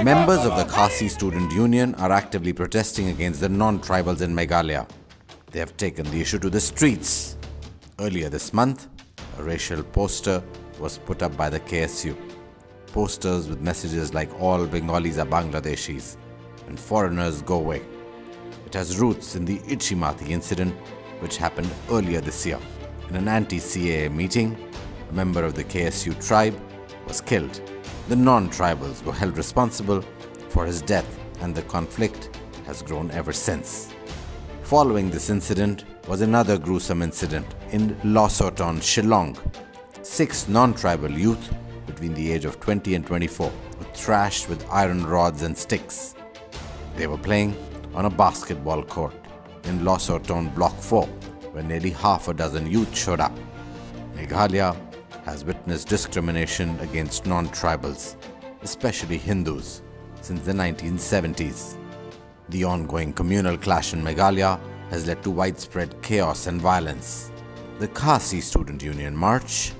Members of the Khasi student union are actively protesting against the non-tribals in Meghalaya. They have taken the issue to the streets. Earlier this month, a racial poster was put up by the KSU. Posters with messages like "All Bengalis are Bangladeshis" and "Foreigners go away." It has roots in the Ichmati incident which happened earlier this year. In an anti-CAA meeting, a member of the KSU tribe was killed. The non-tribals were held responsible for his death, and the conflict has grown ever since. Following this incident was another gruesome incident in Losoton, Shillong. 6 non-tribal youth between the age of 20 and 24 were thrashed with iron rods and sticks. They were playing on a basketball court in Losoton Block 4, where nearly half a dozen youth showed up. Meghalaya has witnessed discrimination against non-tribals, especially Hindus, since the 1970s. The ongoing communal clash in Meghalaya has led to widespread chaos and violence. The Khasi Student Union march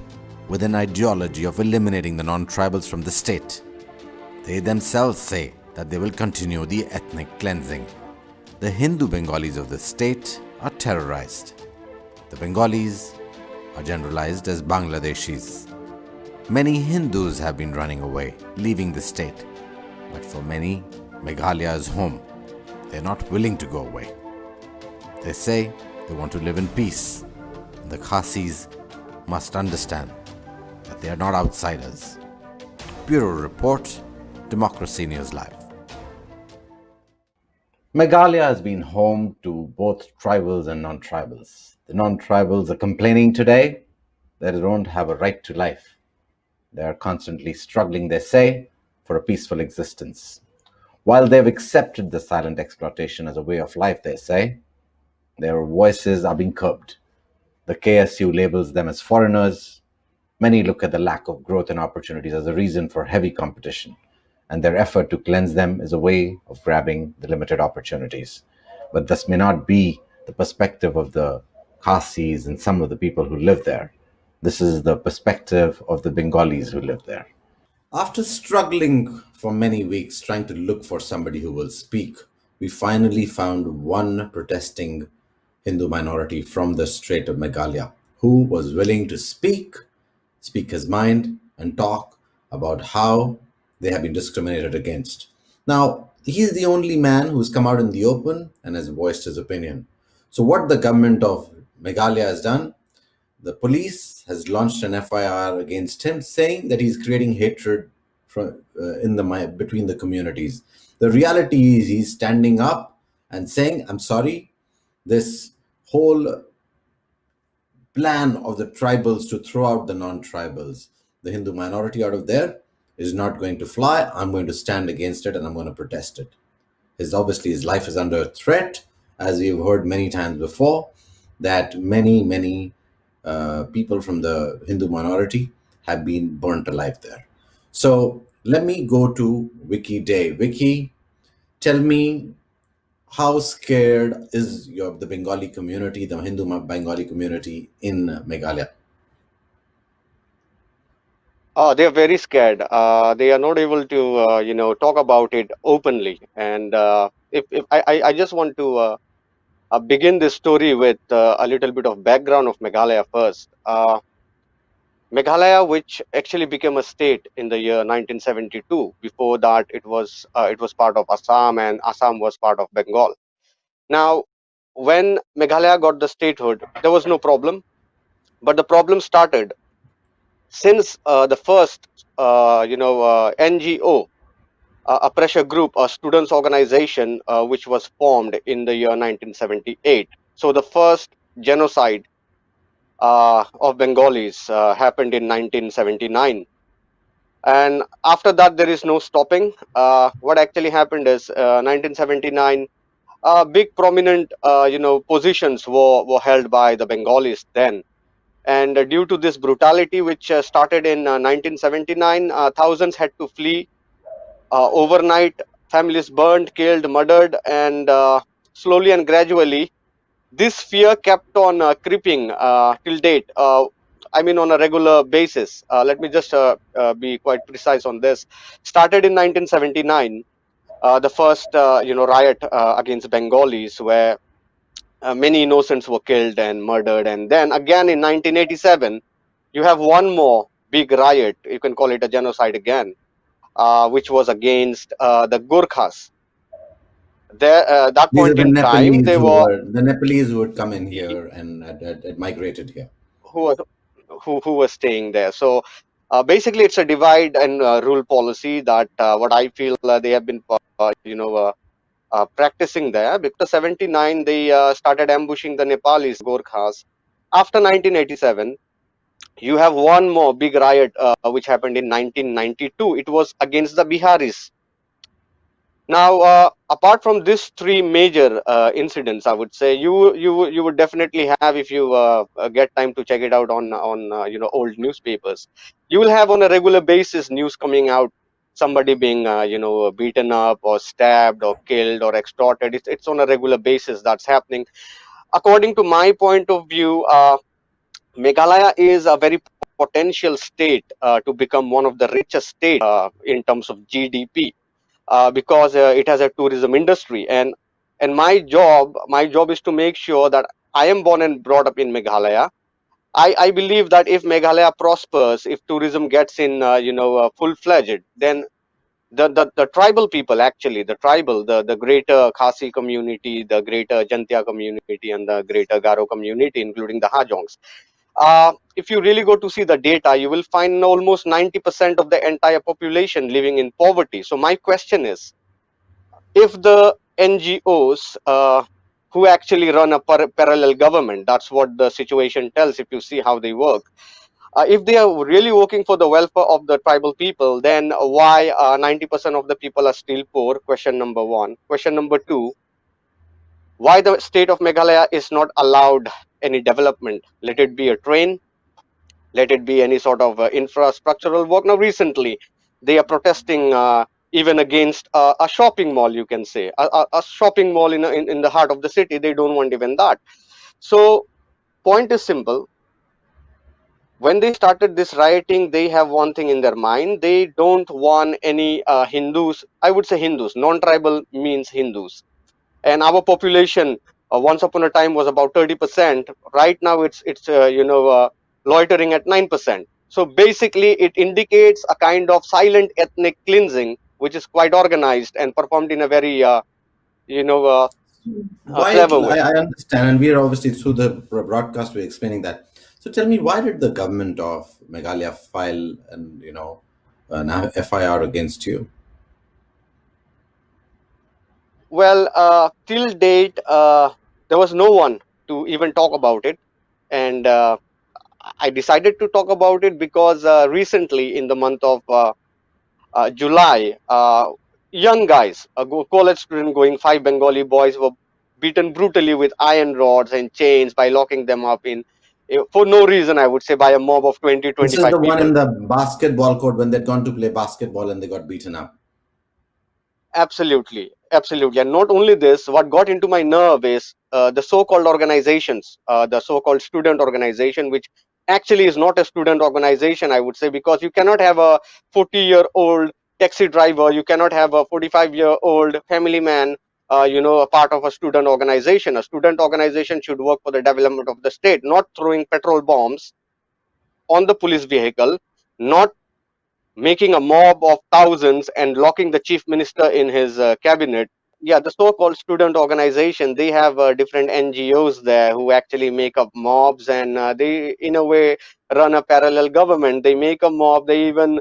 with an ideology of eliminating the non-tribals from the state. They themselves say that they will continue the ethnic cleansing. The Hindu Bengalis of the state are terrorized. The Bengalis are generalized as Bangladeshis. Many Hindus have been running away, leaving the state. But for many, Meghalaya is home. They're not willing to go away. They say they want to live in peace. The Khasis must understand that they are not outsiders. Bureau Report, Democracy News Live. Meghalaya has been home to both tribals and non-tribals. The non-tribals are complaining today that they don't have a right to life. They are constantly struggling, they say, for a peaceful existence. While they've accepted the silent exploitation as a way of life, they say, their voices are being curbed. The KSU labels them as foreigners. Many look at the lack of growth and opportunities as a reason for heavy competition, and their effort to cleanse them is a way of grabbing the limited opportunities. But this may not be the perspective of the Khasis and some of the people who live there. This is the perspective of the Bengalis who live there. After struggling for many weeks trying to look for somebody who will speak, we finally found one protesting Hindu minority from the Strait of Meghalaya who was willing to speak his mind, and talk about how they have been discriminated against. Now, he is the only man who's come out in the open and has voiced his opinion. So what the government of Meghalaya has done, the police has launched an FIR against him, saying that he's creating hatred between the communities. The reality is he's standing up and saying, I'm sorry, this whole plan of the tribals to throw out the non-tribals, the Hindu minority out of there, is not going to fly. I'm going to stand against it and I'm going to protest it. Obviously his life is under threat, as we've heard many times before, that many people from the Hindu minority have been burnt alive there. So let me go to Vicky Day. Vicky, tell me, how scared is the Bengali community, the Hindu Bengali community in Meghalaya? They are very scared. They are not able to, talk about it openly. And if I just want to begin this story with a little bit of background of Meghalaya first. Meghalaya, which actually became a state in the year 1972. Before that, it was part of Assam, and Assam was part of Bengal. Now, when Meghalaya got the statehood, there was no problem, but the problem started since the first, NGO, a pressure group, a students' organization, which was formed in the year 1978. So the first genocide of Bengalis happened in 1979. And after that, there is no stopping. What actually happened is 1979, big prominent, positions were held by the Bengalis then. And due to this brutality, which started in 1979, thousands had to flee. Overnight, families burned, killed, murdered, and slowly and gradually, this fear kept on creeping till date. I mean, on a regular basis. Let me just be quite precise on this. Started in 1979, the first riot against Bengalis, where many innocents were killed and murdered, and then again in 1987, you have one more big riot. You can call it a genocide again, which was against the Gurkhas. There, that These are point the in time, Nepalese they who were were the Nepalese who would come in here and had migrated here. who was who was staying there. So basically, it's a divide and rule policy that what I feel they have been practicing there. Because 79, they started ambushing the Nepalis, Gorkhas. After 1987, you have one more big riot which happened in 1992. It was against the Biharis. Now, apart from these three major incidents, I would say you would definitely have, if you get time to check it out on old newspapers, you will have on a regular basis news coming out, somebody being beaten up or stabbed or killed or extorted. It's on a regular basis that's happening. According to my point of view, Meghalaya is a very potential state to become one of the richest states in terms of GDP, because it has a tourism industry, and my job is to make sure that I am born and brought up in Meghalaya. I believe that if Meghalaya prospers, if tourism gets in full fledged, then the tribal people, actually the greater Khasi community, the greater Jantia community, and the greater Garo community, including the Hajongs, if you really go to see the data, you will find almost 90% of the entire population living in poverty. So my question is, if the NGOs who actually run a parallel government, that's what the situation tells if you see how they work. If they are really working for the welfare of the tribal people, then why 90% of the people are still poor? Question number one. Question number two, why the state of Meghalaya is not allowed any development? Let it be a train, let it be any sort of infrastructural work. Now, recently, they are protesting even against a shopping mall, you can say, a shopping mall in the heart of the city. They don't want even that. So, point is simple. When they started this rioting, they have one thing in their mind. They don't want any Hindus. I would say Hindus. Non-tribal means Hindus, and our population once upon a time was about 30%. Right now it's loitering at 9%. So basically it indicates a kind of silent ethnic cleansing, which is quite organized and performed in a very you know uh, Why? clever way. I understand, and we are obviously through the broadcast we're explaining that. So tell me, why did the government of Meghalaya file an FIR against you? Well, till date there was no one to even talk about it, and I decided to talk about it because recently in the month of July, young guys, college student going, five Bengali boys were beaten brutally with iron rods and chains by locking them up in, for no reason, I would say, by a mob of 20, This is 25 the one people. in the basketball court when they'd gone to play basketball and they got beaten up. Absolutely, absolutely. And not only this, what got into my nerve is the so-called organizations, the so-called student organization, which actually is not a student organization, I would say, because you cannot have a 40-year-old taxi driver, you cannot have a 45-year-old family man, a part of a student organization. A student organization should work for the development of the state, not throwing petrol bombs on the police vehicle, not making a mob of thousands and locking the chief minister in his cabinet. Yeah, the so-called student organization, they have different NGOs there who actually make up mobs, and they in a way run a parallel government. They make a mob, they even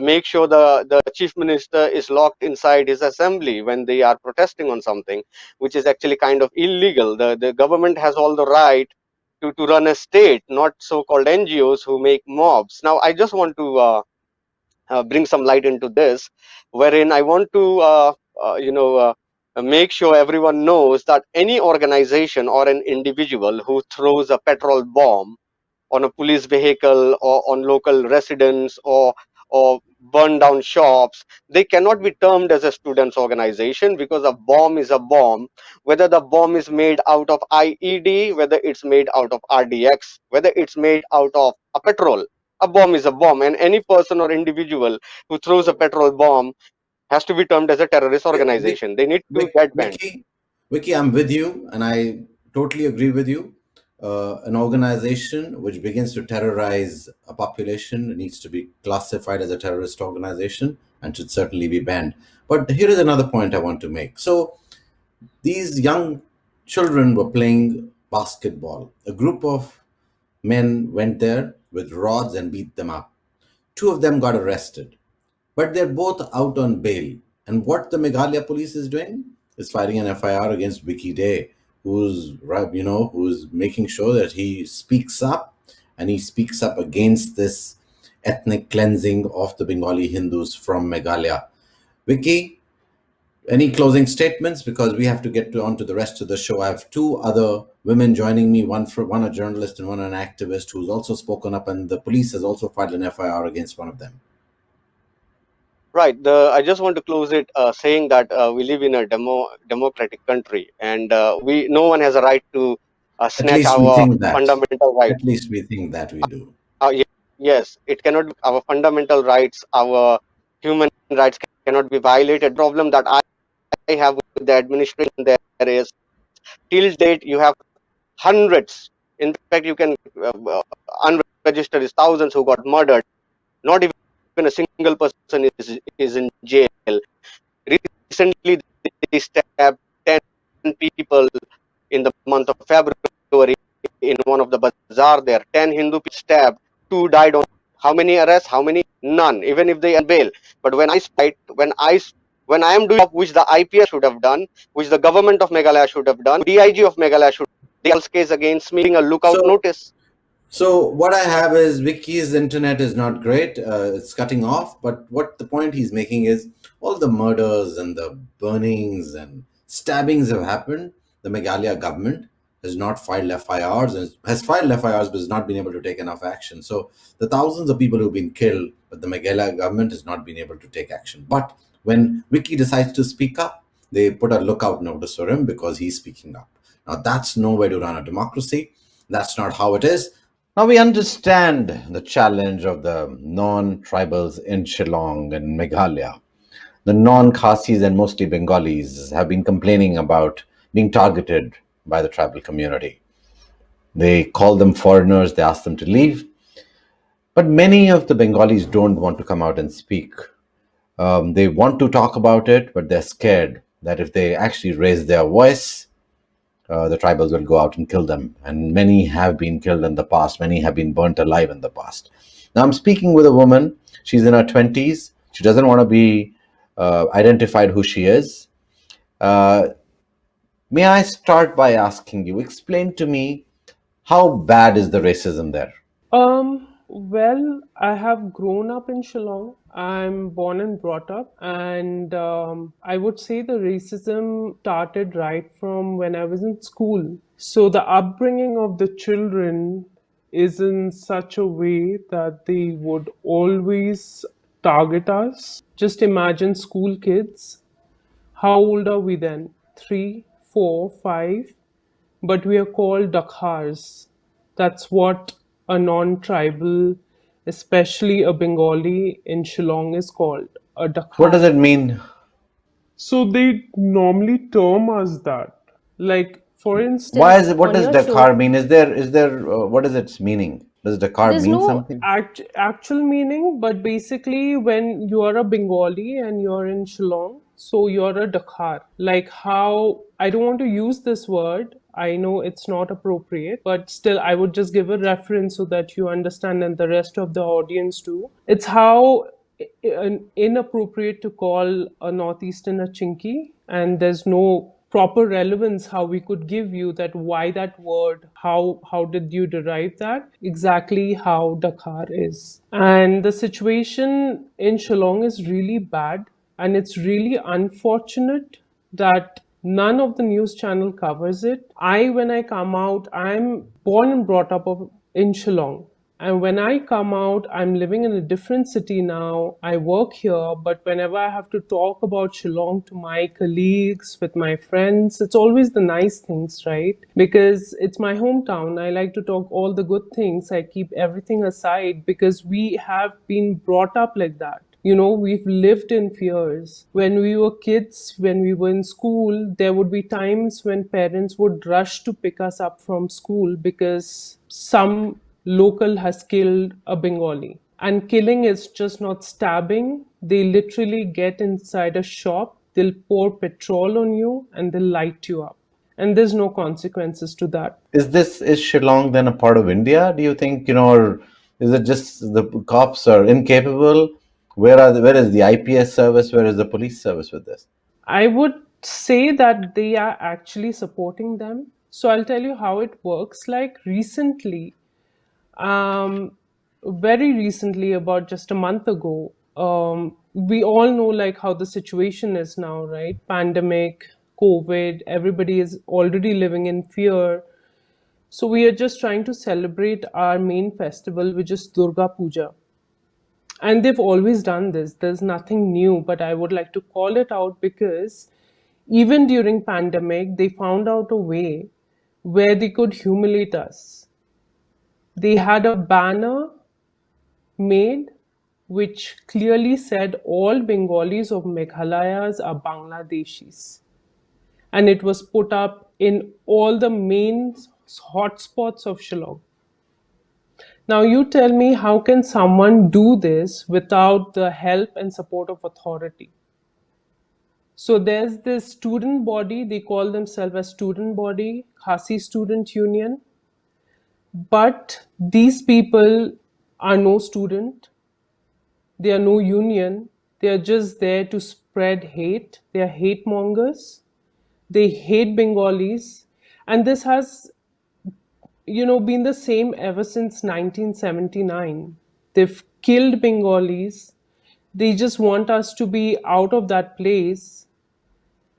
make sure the chief minister is locked inside his assembly when they are protesting on something, which is actually kind of illegal. The government has all the right to run a state, not so-called NGOs who make mobs. Now I just want to bring some light into this, wherein I want to make sure everyone knows that any organization or an individual who throws a petrol bomb on a police vehicle or on local residents, or burn down shops. They cannot be termed as a students organization, because a bomb is a bomb, whether the bomb is made out of IED, whether it's made out of RDX, whether it's made out of a petrol. A bomb is a bomb, and any person or individual who throws a So, petrol bomb has to be termed as a terrorist organization. They need to get banned. Vicky, Vicky, I'm with you, and I totally agree with you. An organization which begins to terrorize a population needs to be classified as a terrorist organization and should certainly be banned. But here is another point I want to make. So, these young children were playing basketball. A group of men went there with rods and beat them up. Two of them got arrested, but they're both out on bail. And what the Meghalaya police is doing is filing an FIR against Vicky Day, who's making sure that he speaks up, and he speaks up against this ethnic cleansing of the Bengali Hindus from Meghalaya. Vicky, any closing statements? Because we have to get on to the rest of the show. I have two other women joining me, one a journalist and one an activist who's also spoken up, and the police has also filed an FIR against one of them. Right. I just want to close it saying that we live in a democratic country, and we no one has a right to At snatch least we our think that. fundamental rights. At least we think that we do. Yes, it cannot. Our fundamental rights, our human rights cannot be violated. Problem that I have with the administration there is, till date you have hundreds. In fact, you can unregistered is thousands who got murdered. Not even a single person is in jail. Recently, they stabbed 10 people in the month of February in one of the bazaar there. 10 Hindu people stabbed, 2 died on. How many arrests? How many? None. Even if they are bail. But when I am doing which the IPS should have done, which the government of Meghalaya should have done, DIG of Meghalaya should have case against me, a lookout So, notice. so what I have is Vicky's internet is not great. It's cutting off. But what the point he's making is all the murders and the burnings and stabbings have happened. The Meghalaya government has not filed FIRs and has filed FIRs but has not been able to take enough action. So the thousands of people who've been killed, but the Meghalaya government has not been able to take action. But when Vicky decides to speak up, they put a lookout notice for him because he's speaking up. Now that's no way to run a democracy. That's not how it is. Now we understand the challenge of the non tribals in Shillong and Meghalaya. The non Khasis and mostly Bengalis have been complaining about being targeted by the tribal community. They call them foreigners, they ask them to leave. But many of the Bengalis don't want to come out and speak. They want to talk about it, but they're scared that if they actually raise their voice, the tribals will go out and kill them. And many have been killed in the past. Many have been burnt alive in the past. Now, I'm speaking with a woman. She's in her 20s. She doesn't want to be identified who she is. Uh, may I start by asking you, explain to me how bad is the racism there? Well, I have grown up in Shillong. I'm born and brought up, and I would say the racism started right from when I was in school. So the upbringing of the children is in such a way that they would always target us. Just imagine school kids. How old are we then? 3, 4, 5? But we are called Dakhars. That's what a non tribal, especially a Bengali in Shillong, is called a What Dakhar. does it mean? So they normally term us that. Like, for Why instance, is it? What on does your Dakar show, mean? Is there? What is its meaning? Does Dakar There's mean no something? actual meaning, but basically, when you are a Bengali and you're in Shillong, so you're a Dakhar. Like how I don't want to use this word. I know it's not appropriate, but still, I would just give a reference so that you understand and the rest of the audience too. It's how inappropriate to call a northeastern a chinky, and there's no proper relevance how we could give you that why that word, how did you derive that, exactly how Dakar is. And the situation in Shillong is really bad, and it's really unfortunate that none of the news channel covers it. When I come out, I'm born and brought up in Shillong. And when I come out, I'm living in a different city now. I work here, but whenever I have to talk about Shillong to my colleagues, with my friends, it's always the nice things, right? Because it's my hometown. I like to talk all the good things. I keep everything aside because we have been brought up like that. You know, we've lived in fears. When we were kids, when we were in school, there would be times when parents would rush to pick us up from school because some local has killed a Bengali. And killing is just not stabbing. They literally get inside a shop, they'll pour petrol on you, and they'll light you up. And there's no consequences to that. Is Shillong then a part of India? Do you think, or is it just the cops are incapable? Where is the IPS service? Where is the police service with this? I would say that they are actually supporting them. So I'll tell you how it works. Like recently, um, very recently, about just a month ago, we all know like how the situation is now, right? Pandemic, COVID, everybody is already living in fear. So we are just trying to celebrate our main festival, which is Durga Puja. And they've always done this. There's nothing new, but I would like to call it out because even during pandemic, they found out a way where they could humiliate us. They had a banner made which clearly said all Bengalis of Meghalayas are Bangladeshis. And it was put up in all the main hotspots of Shillong. Now, you tell me, how can someone do this without the help and support of authority? So, there's this student body, they call themselves as student body, Khasi Student Union, but these people are no student, they are no union, they are just there to spread hate. They are hate mongers, they hate Bengalis, and this has been the same ever since 1979. They've killed Bengalis. They just want us to be out of that place.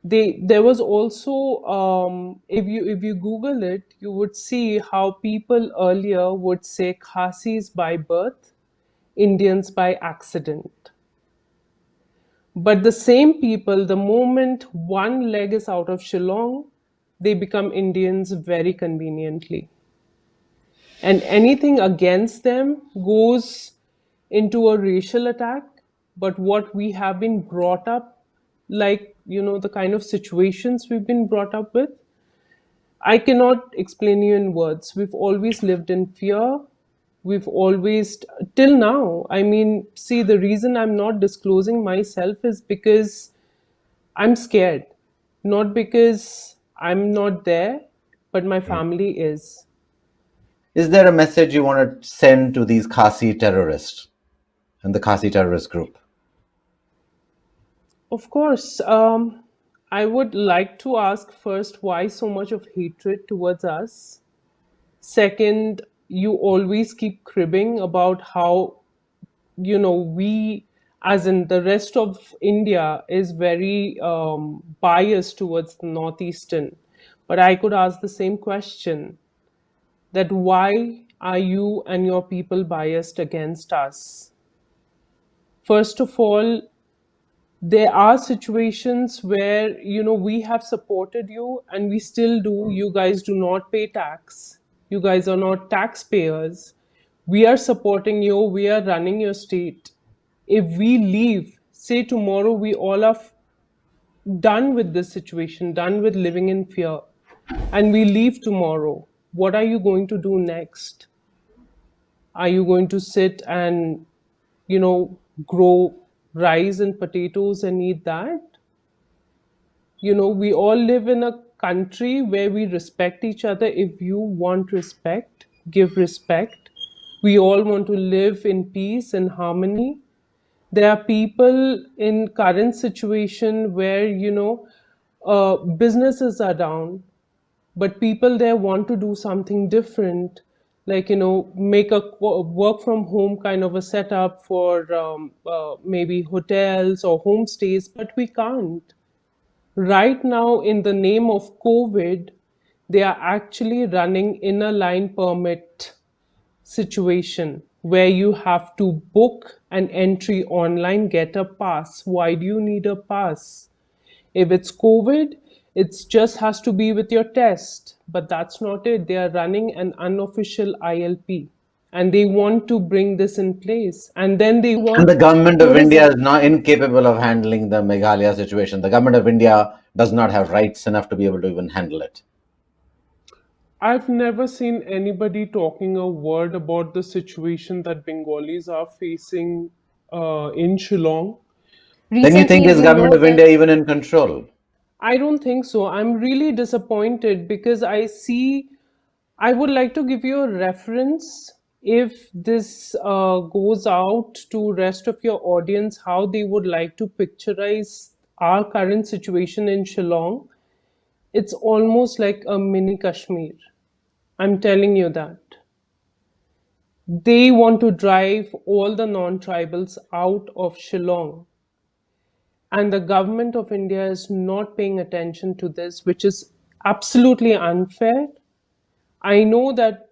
There was also, if you Google it, you would see how people earlier would say Khasis by birth, Indians by accident. But the same people, the moment one leg is out of Shillong, they become Indians very conveniently. And anything against them goes into a racial attack. But what we have been brought up, like, the kind of situations we've been brought up with, I cannot explain you in words. We've always lived in fear. We've always, till now, I mean, see, the reason I'm not disclosing myself is because I'm scared, not because I'm not there, but my family is. Is there a message you want to send to these Khasi terrorists and the Khasi terrorist group? Of course, I would like to ask first, why so much of hatred towards us? Second, you always keep cribbing about how, we, as in the rest of India, is very biased towards the Northeastern. But I could ask the same question, that why are you and your people biased against us? First of all, there are situations where we have supported you and we still do. You guys do not pay tax, you guys are not taxpayers. We are supporting you, we are running your state. If we leave, say tomorrow, we all are done with this situation, done with living in fear, and we leave tomorrow, what are you going to do next? Are you going to sit and you know grow rice and potatoes and eat that? We all live in a country where we respect each other. If you want respect, give respect. We all want to live in peace and harmony. There are people in current situation where businesses are down, but people there want to do something different, like make a work from home kind of a setup for maybe hotels or homestays, but we can't. Right now, in the name of COVID, they are actually running inner line permit situation where you have to book an entry online, get a pass. Why do you need a pass? If it's COVID, it just has to be with your test. But that's not it. They are running an unofficial ILP and they want to bring this in place. And then they And want the government of India tourism. is not incapable of handling the Meghalaya situation. The government of India does not have rights enough to be able to even handle it. I've never seen anybody talking a word about the situation that Bengalis are facing in Shillong. Then you think Recently, is we government know of that India even in control? I don't think so. I'm really disappointed because I would like to give you a reference if this goes out to rest of your audience, how they would like to picturize our current situation in Shillong. It's almost like a mini Kashmir. I'm telling you that. They want to drive all the non-tribals out of Shillong. And the government of India is not paying attention to this, which is absolutely unfair. I know that,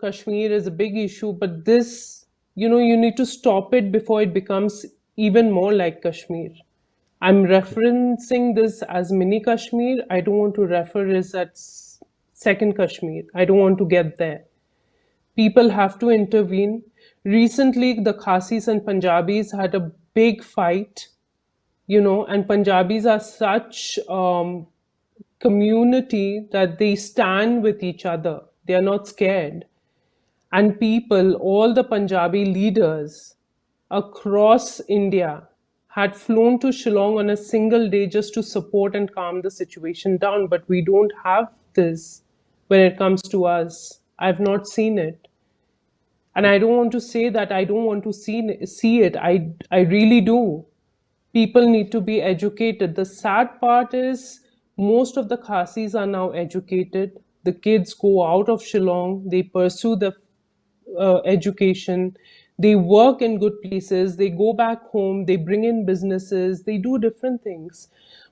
Kashmir is a big issue, but this, you need to stop it before it becomes even more like Kashmir. I'm referencing this as mini Kashmir. I don't want to refer as that second Kashmir. I don't want to get there. People have to intervene. Recently, the Khasis and Punjabis had a big fight, and Punjabis are such community that they stand with each other. They are not scared. And people, all the Punjabi leaders across India had flown to Shillong on a single day just to support and calm the situation down. But we don't have this when it comes to us. I've not seen it. And I don't want to say that I don't want to see it. I really do. People need to be educated. The sad part is most of the Khasis are now educated. The kids go out of Shillong, they pursue the education, they work in good places, they go back home, they bring in businesses, they do different things.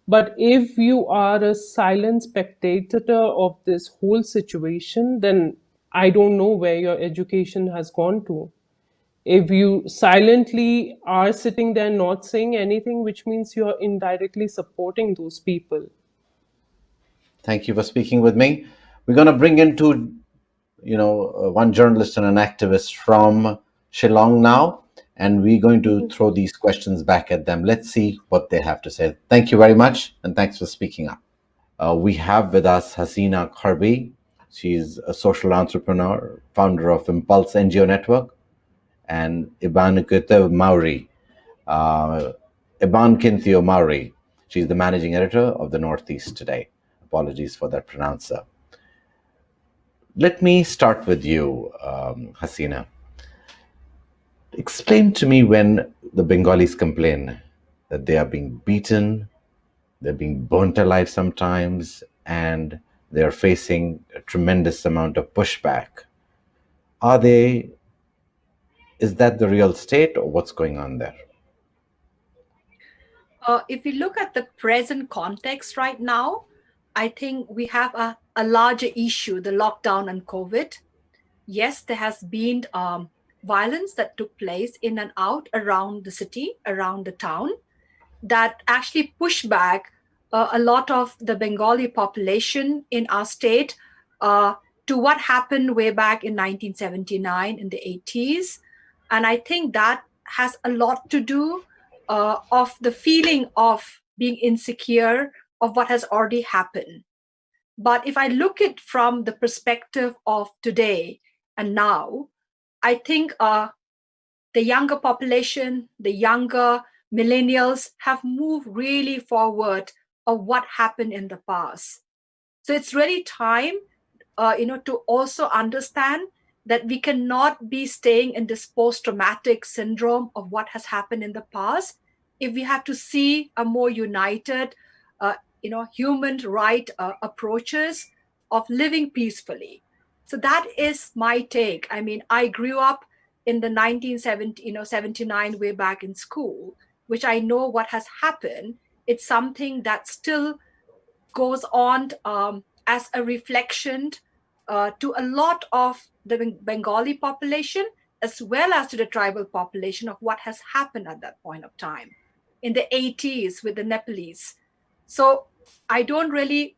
But if you are a silent spectator of this whole situation, then I don't know where your education has gone to. If you silently are sitting there not saying anything, which means you're indirectly supporting those people. Thank you for speaking with me. We're going to bring in two, one journalist and an activist from Shillong now, and we're going to throw these questions back at them. Let's see what they have to say. Thank you very much, and thanks for speaking up. We have with us Hasina Kharbhih. She's a social entrepreneur, founder of Impulse NGO Network, and Ibankyntiew Mawrie. Ibankyntiew Mawrie. She's the managing editor of the Northeast Today. Apologies for that pronouncer. Let me start with you, Hasina. Explain to me when the Bengalis complain that they are being beaten, they're being burnt alive sometimes, and they're facing a tremendous amount of pushback. Are they, is that the real state or what's going on there? If we look at the present context right now, I think we have a larger issue, the lockdown and COVID. Yes, there has been violence that took place in and out around the city, around the town, that actually pushed back a lot of the Bengali population in our state to what happened way back in 1979 in the 80s. And I think that has a lot to do of the feeling of being insecure of what has already happened. But if I look at from the perspective of today and now, I think the younger population, the younger millennials have moved really forward of what happened in the past. So it's really time, to also understand that we cannot be staying in this post-traumatic syndrome of what has happened in the past. If we have to see a more united, human right approaches of living peacefully. So that is my take. I mean, I grew up in the 1979 way back in school, which I know what has happened. It's something that still goes on as a reflection to a lot of the Bengali population as well as to the tribal population of what has happened at that point of time in the 80s with the Nepalese. So I don't really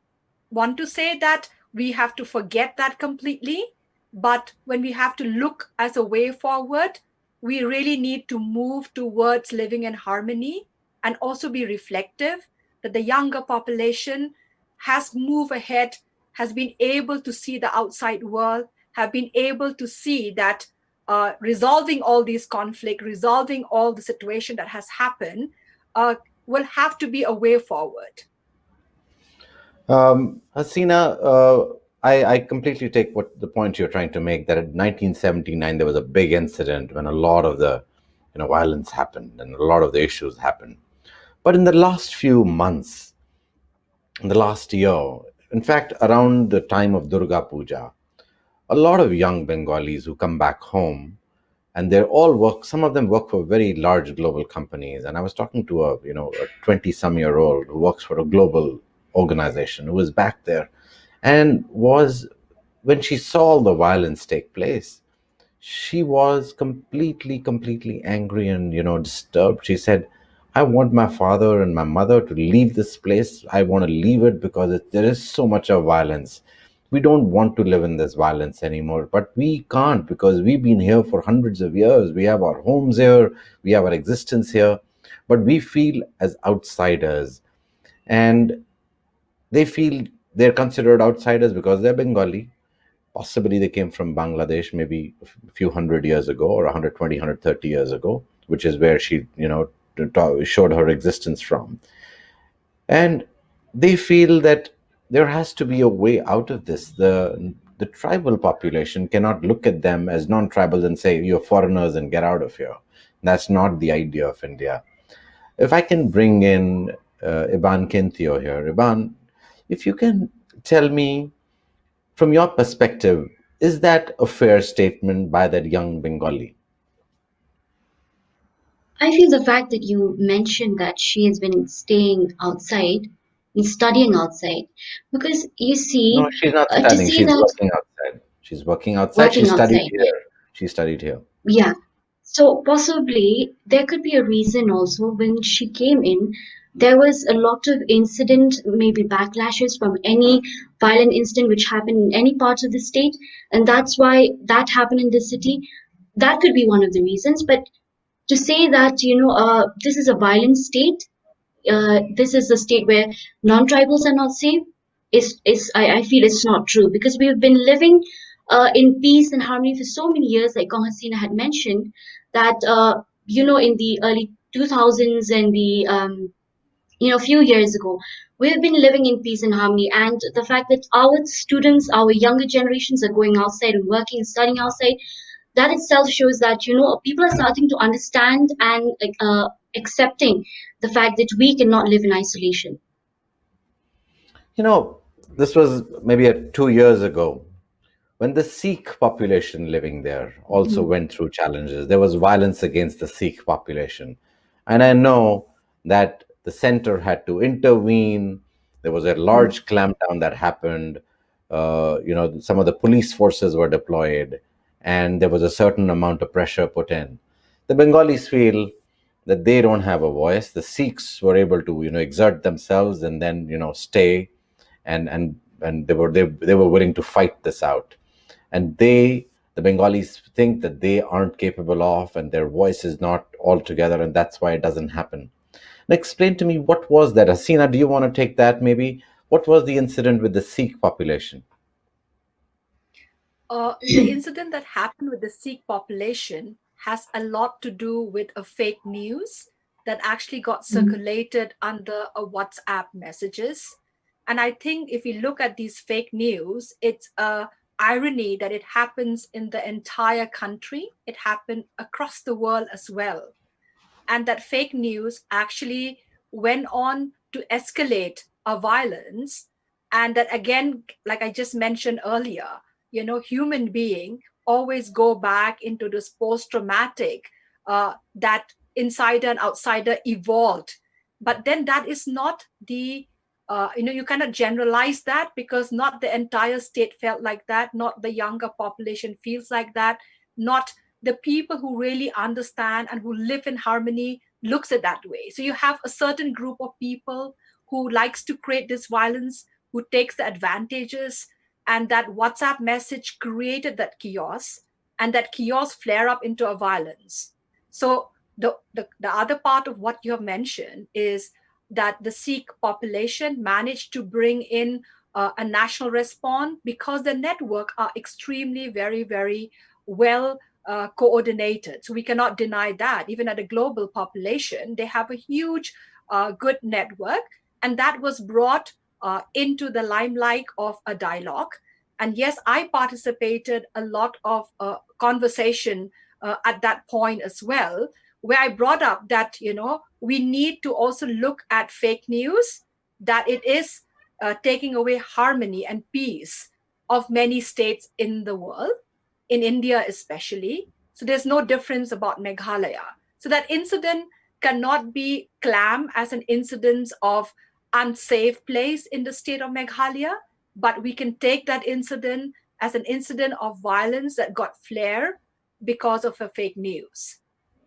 want to say that we have to forget that completely, but when we have to look as a way forward, we really need to move towards living in harmony and also be reflective that the younger population has moved ahead, has been able to see the outside world, have been able to see that resolving all these conflict, resolving all the situation that has happened, will have to be a way forward. Hasina, I completely take what the point you're trying to make, that in 1979 there was a big incident when a lot of the violence happened and a lot of the issues happened. But in the last few months, in the last year, in fact, around the time of Durga Puja, a lot of young Bengalis who come back home, and they all work. Some of them work for very large global companies. And I was talking to a 20-some-year-old who works for a global organization who was back there, and was when she saw the violence take place, she was completely angry and disturbed. She said, I want my father and my mother to leave this place. I want to leave it because there is so much of violence. We don't want to live in this violence anymore, but we can't, because we've been here for hundreds of years. We have our homes here, we have our existence here, but we feel as outsiders. And they feel they're considered outsiders because they're Bengali. Possibly they came from Bangladesh maybe a few hundred years ago, or 120, 130 years ago, which is where she, showed her existence from. And they feel that there has to be a way out of this. The tribal population cannot look at them as non-tribal and say, you're foreigners and get out of here. That's not the idea of India. If I can bring in Ibankyntiew here. Iban, if you can tell me, from your perspective, is that a fair statement by that young Bengali? I feel the fact that you mentioned that she has been staying outside and studying outside, because you No, see, she's not to studying. say She's that working outside. She's working outside. She working studied outside, here. She studied here. yeah. So possibly there could be a reason also when she came in. There was a lot of incident, maybe backlashes from any violent incident which happened in any parts of the state, and that's why that happened in the city. That could be one of the reasons. But to say that this is a violent state, this is a state where non-tribals are not safe, I feel it's not true, because we have been living in peace and harmony for so many years, like Hasina had mentioned, that in the early 2000s and the few years ago, we have been living in peace and harmony. And the fact that our students, our younger generations, are going outside and working and studying outside, that itself shows that people are starting to understand and accepting the fact that we cannot live in isolation. You know, this was maybe 2 years ago, when the Sikh population living there also Mhm. went through challenges. There was violence against the Sikh population. And I know that the center had to intervene. There was a Mhm. large clampdown that happened. Some of the police forces were deployed, and there was a certain amount of pressure put in. The Bengalis feel that they don't have a voice. The Sikhs were able to, exert themselves and then, stay, and they were willing to fight this out. And the Bengalis think that they aren't capable of, and their voice is not all together, and that's why it doesn't happen. Now explain to me, what was that? Hasina, do you want to take that maybe? What was the incident with the Sikh population? The incident that happened with the Sikh population has a lot to do with a fake news that actually got Mhm. circulated under a WhatsApp messages. And I think if you look at these fake news, it's a irony that it happens in the entire country. It happened across the world as well, and that fake news actually went on to escalate a violence. And that, again, like I just mentioned earlier, human being always go back into this post-traumatic, that insider and outsider evolved. But then that is not the You cannot generalize that, because not the entire state felt like that, not the younger population feels like that, not the people who really understand and who live in harmony looks at that way. So you have a certain group of people who likes to create this violence, who takes the advantages, and that WhatsApp message created that chaos, and that chaos flare up into a violence. So the other part of what you have mentioned is that the Sikh population managed to bring in a national response because the network are extremely very well coordinated. So we cannot deny that. Even at a global population, they have a huge good network, and that was brought into the limelight of a dialogue. And yes, I participated a lot of conversation at that point as well, where I brought up that, we need to also look at fake news, that it is taking away harmony and peace of many states in the world, in India especially. So there's no difference about Meghalaya. So that incident cannot be claimed as an incident of unsafe place in the state of Meghalaya, but we can take that incident as an incident of violence that got flared because of a fake news.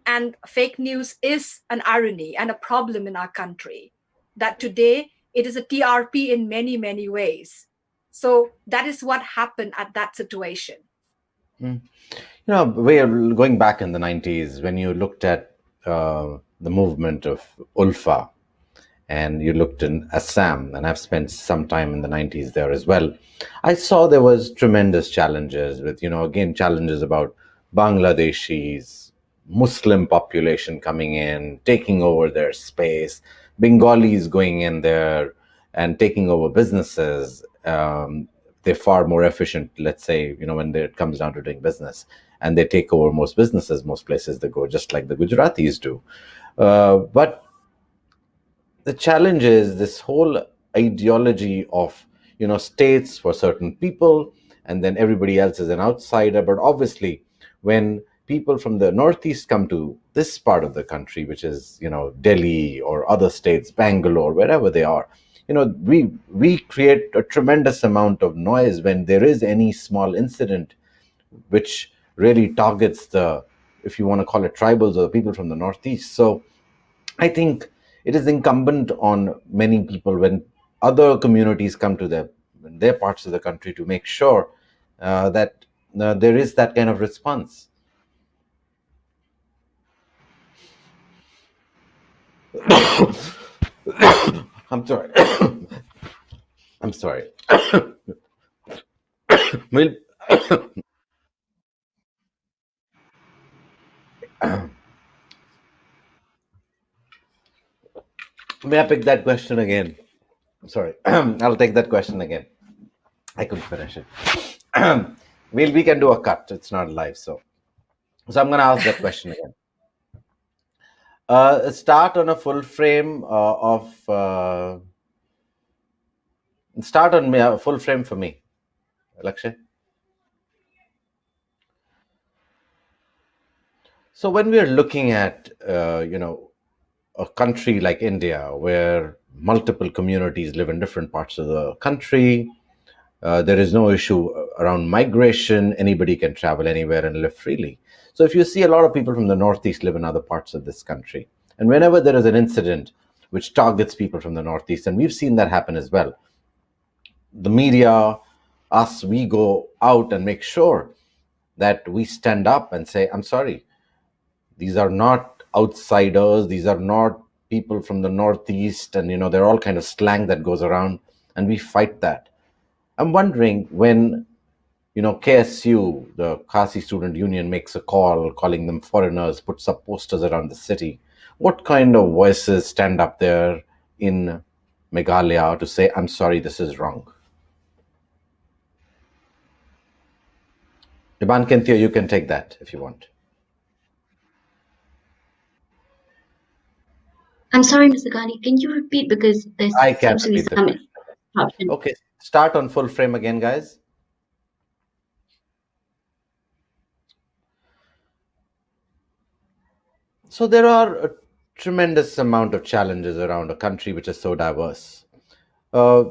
And fake news is an irony and a problem in our country, that today it is a TRP in many ways. So that is what happened at that situation. We're going back in the 90s when you looked at the movement of Ulfa, and you looked in Assam, and I've spent some time in the 90s there as well. I saw there was tremendous challenges with, again, challenges about Bangladeshis, Muslim population coming in, taking over their space, Bengalis going in there and taking over businesses. They're far more efficient, let's say, when it comes down to doing business. And they take over most businesses, most places they go, just like the Gujaratis do. But the challenge is this whole ideology of states for certain people, and then everybody else is an outsider. But obviously, when people from the northeast come to this part of the country, which is Delhi or other states, Bangalore, wherever they are, we create a tremendous amount of noise when there is any small incident which really targets the, if you want to call it, tribals or the people from the northeast. So I think it is incumbent on many people when other communities come to their parts of the country to make sure that there is that kind of response. I'm sorry. I'm sorry. Well, may I pick that question again? I'm sorry. I'll take that question again. I couldn't finish it. We can do a cut. It's not live, so I'm going to ask that question again. Start on a full frame start on a full frame for me, Lakshay. So when we are looking at a country like India, where multiple communities live in different parts of the country, there is no issue around migration. Anybody can travel anywhere and live freely. So if you see, a lot of people from the northeast live in other parts of this country, and whenever there is an incident which targets people from the northeast, and we've seen that happen as well, the media, us, we go out and make sure that we stand up and say, I'm sorry, these are not outsiders, these are not people from the northeast, and they're all kind of slang that goes around, and we fight that. I'm wondering, when KSU, the Khasi Student Union, makes a call calling them foreigners, puts up posters around the city, what kind of voices stand up there in Meghalaya to say, I'm sorry, this is wrong? Ibankyntiew, you can take that if you want. I'm sorry, Mr. Gandhi. Can you repeat, because there I can seems to be repeat the some question. interruption. Okay, start on full frame again, guys. So there are a tremendous amount of challenges around a country which is so diverse. Uh,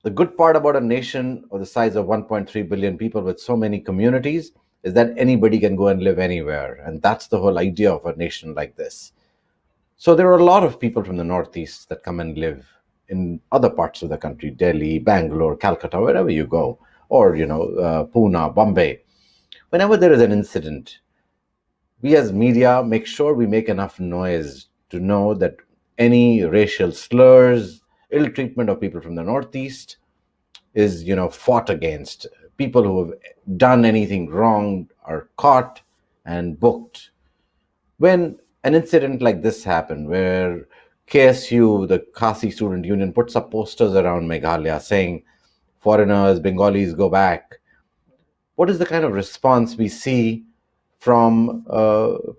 the good part about a nation of the size of 1.3 billion people with so many communities is that anybody can go and live anywhere. And that's the whole idea of a nation like this. So there are a lot of people from the Northeast that come and live in other parts of the country, Delhi, Bangalore, Calcutta, wherever you go, or, Pune, Bombay. Whenever there is an incident, we as media make sure we make enough noise to know that any racial slurs, ill treatment of people from the Northeast is, fought against. People who have done anything wrong are caught and booked. When an incident like this happened, where KSU, the Khasi Student Union, puts up posters around Meghalaya saying, foreigners, Bengalis, go back, what is the kind of response we see from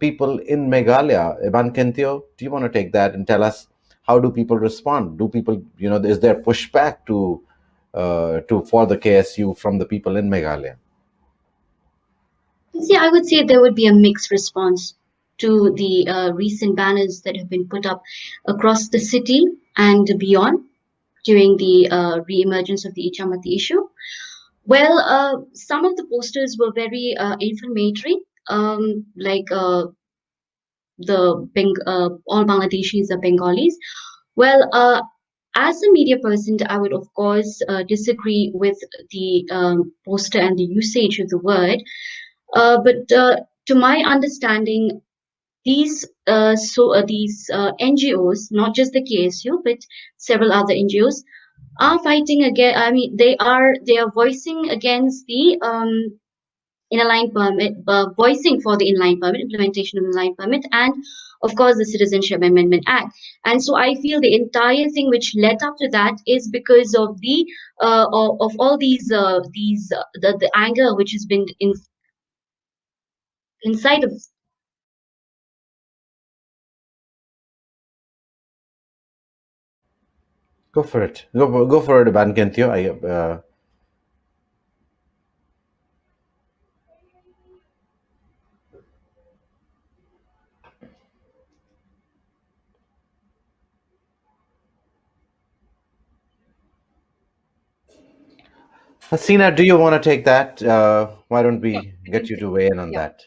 people in Meghalaya? Ibankyntiew, do you want to take that and tell us how do people respond? Do people, is there pushback to for the KSU from the people in Meghalaya? See, I would say there would be a mixed response to the recent banners that have been put up across the city and beyond during the re-emergence of the Ichmati issue. Well, some of the posters were very inflammatory, like all Bangladeshis are Bengalis. Well, as a media person, I would of course disagree with the poster and the usage of the word. But to my understanding, these NGOs, not just the KSU, but several other NGOs, are fighting again. I mean, they are voicing against the inline permit, voicing for the inline permit, implementation of the inline permit, and of course the Citizenship Amendment Act. And so I feel the entire thing which led up to that is because of the of all these the anger which has been inside of. Go for it. Go for it, Ibankyntiew. Hasina, do you want to take that? Why don't Yeah, we I get can you take. to weigh in on Yeah. that?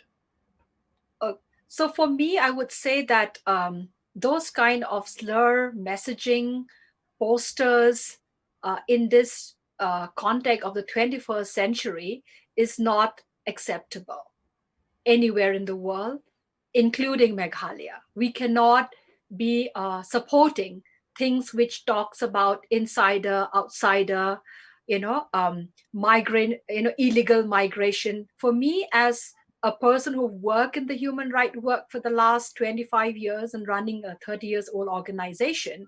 So for me, I would say that those kind of slur messaging posters in this context of the 21st century is not acceptable anywhere in the world, including Meghalaya. We cannot be supporting things which talks about insider, outsider, migrant, illegal migration. For me, as a person who worked in the human right work for the last 25 years and running a 30 years old organization,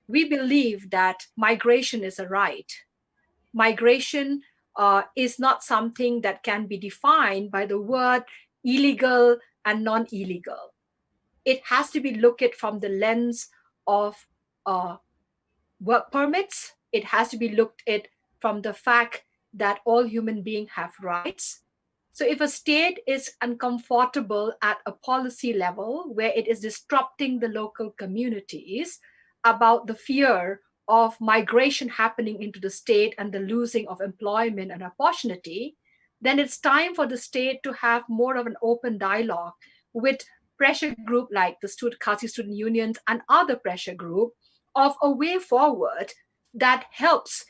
we believe that migration is a right. Migration is not something that can be defined by the word illegal and non-illegal. It has to be looked at from the lens of uh, work permits. It has to be looked at from the fact that all human beings have rights. So if a state is uncomfortable at a policy level where it is disrupting the local communities about the fear of migration happening into the state and the losing of employment and opportunity, then it's time for the state to have more of an open dialogue with pressure group like the Khasi student unions and other pressure group of a way forward that helps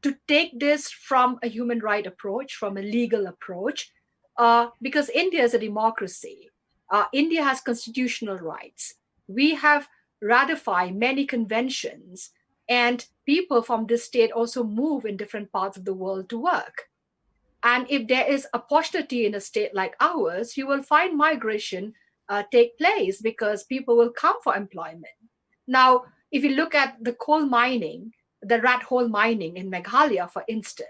to take this from a human right approach, from a legal approach, because India is a democracy. India has constitutional rights. We have ratified many conventions, and people from this state also move in different parts of the world to work. And if there is opportunity in a state like ours, you will find migration take place because people will come for employment. Now, if you look at the coal mining, the rat hole mining in Meghalaya, for instance,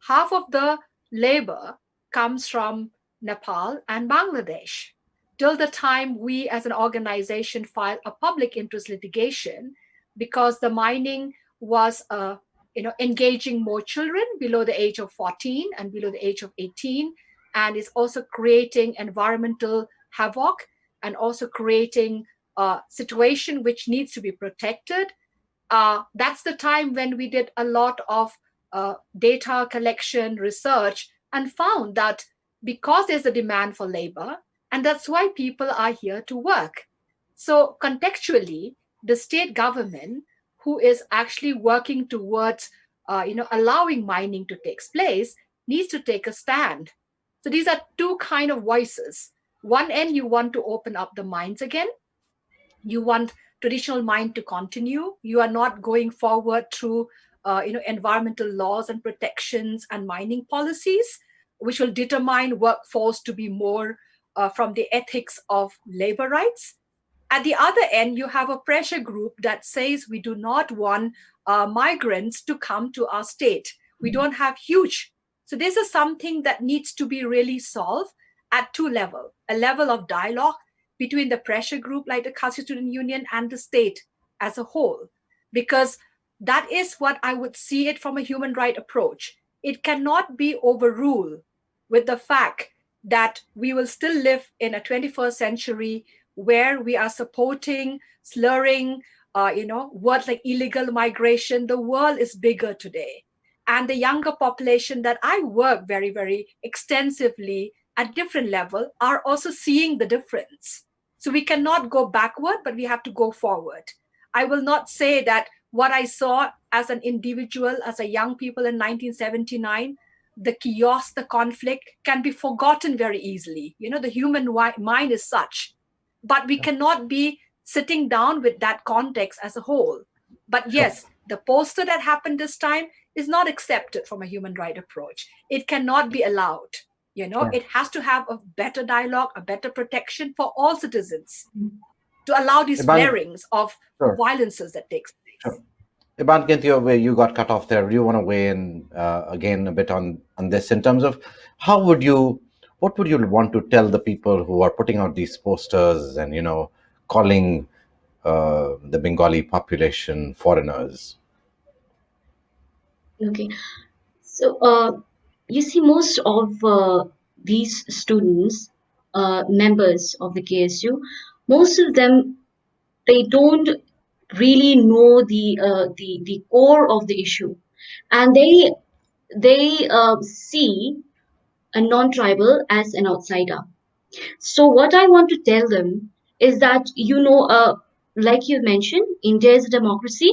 half of the labor comes from Nepal and Bangladesh. Till the time we as an organization filed a public interest litigation because the mining was engaging more children below the age of 14 and below the age of 18, and is also creating environmental havoc and also creating a situation which needs to be protected. That's the time when we did a lot of data collection research and found that because there's a demand for labor, and that's why people are here to work. So contextually, the state government, who is actually working towards allowing mining to take place, needs to take a stand. So these are two kind of voices. One end, you want to open up the mines again. You want traditional mine to continue. You are not going forward through environmental laws and protections and mining policies, which will determine workforce to be more from the ethics of labor rights. At the other end, you have a pressure group that says we do not want migrants to come to our state. We don't have huge. So this is something that needs to be really solved at two levels: a level of dialogue between the pressure group like the Khasi Student Union and the state as a whole, because that is what I would see it from a human right approach. It cannot be overruled with the fact that we will still live in a 21st century where we are supporting, slurring, words like illegal migration. The world is bigger today. And the younger population that I work very, very extensively at different level are also seeing the difference. So we cannot go backward, but we have to go forward. I will not say that what I saw as an individual, as a young people in 1979, the chaos, the conflict can be forgotten very easily. The human mind is such. But we cannot be sitting down with that context as a whole. But yes, the poster that happened this time is not accepted from a human right approach. It cannot be allowed. It has to have a better dialogue, a better protection for all citizens to allow these flarings of violences that takes place. Ibankyntiew, where you got cut off there, do you want to weigh in again a bit on this in terms of what would you want to tell the people who are putting out these posters and calling the Bengali population foreigners? Okay, so you see, most of these students, members of the KSU, most of them, they don't really know the core of the issue, and they see a non-tribal as an outsider. So what I want to tell them is that like you mentioned, India is a democracy,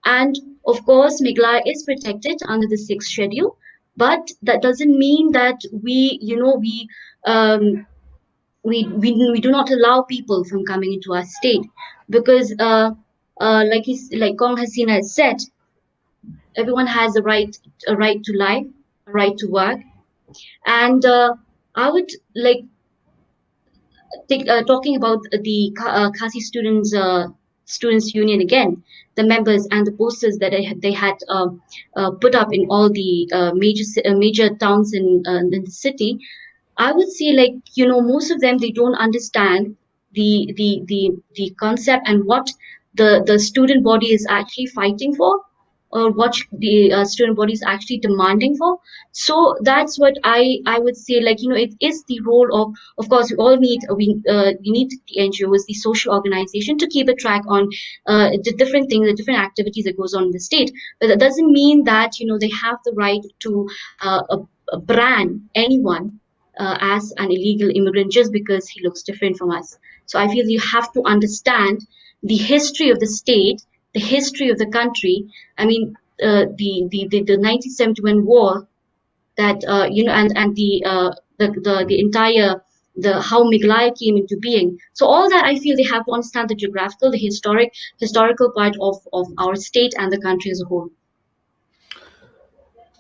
and of course, Meghalaya is protected under the sixth schedule, but that doesn't mean that um, we do not allow people from coming into our state, because like Kong Hasina has said, everyone has a right to life, a right to work, and I would like talking about the Khasi students union again, the members and the posters that they had put up in all the major towns in the city. I would say, like, most of them, they don't understand the concept and what the student body is actually fighting for, or what the student body is actually demanding for. So that's what I would say. Like, it is the role of course, we all need we need the NGOs, the social organization, to keep a track on the different things, the different activities that goes on in the state. But that doesn't mean that they have the right to brand anyone as an illegal immigrant just because he looks different from us. So I feel you have to understand the history of the state, the history of the country. I mean, the 1971 war, that and the entire the how Meghalaya came into being. So all that, I feel they have to understand the geographical, the historical part of our state and the country as a whole.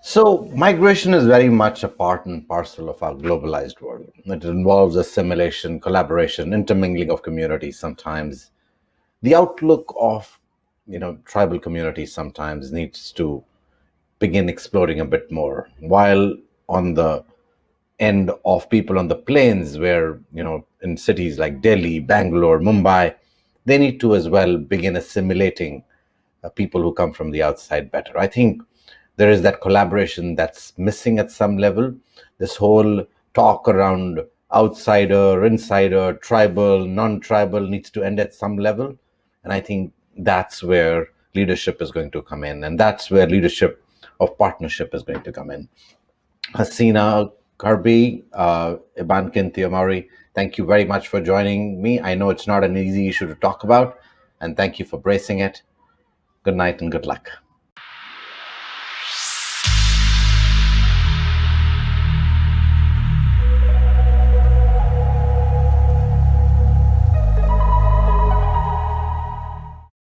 So, migration is very much a part and parcel of our globalized world. It involves assimilation, collaboration, intermingling of communities sometimes. The outlook of, tribal communities sometimes needs to begin exploring a bit more. While on the end of people on the plains, where, in cities like Delhi, Bangalore, Mumbai, they need to as well begin assimilating people who come from the outside better. I think there is that collaboration that's missing at some level. This whole talk around outsider, insider, tribal, non-tribal needs to end at some level. And I think that's where leadership is going to come in. And that's where leadership of partnership is going to come in. Hasina, Kharbhih, Ibankyntiew, Mawrie, thank you very much for joining me. I know it's not an easy issue to talk about, and thank you for bracing it. Good night and good luck.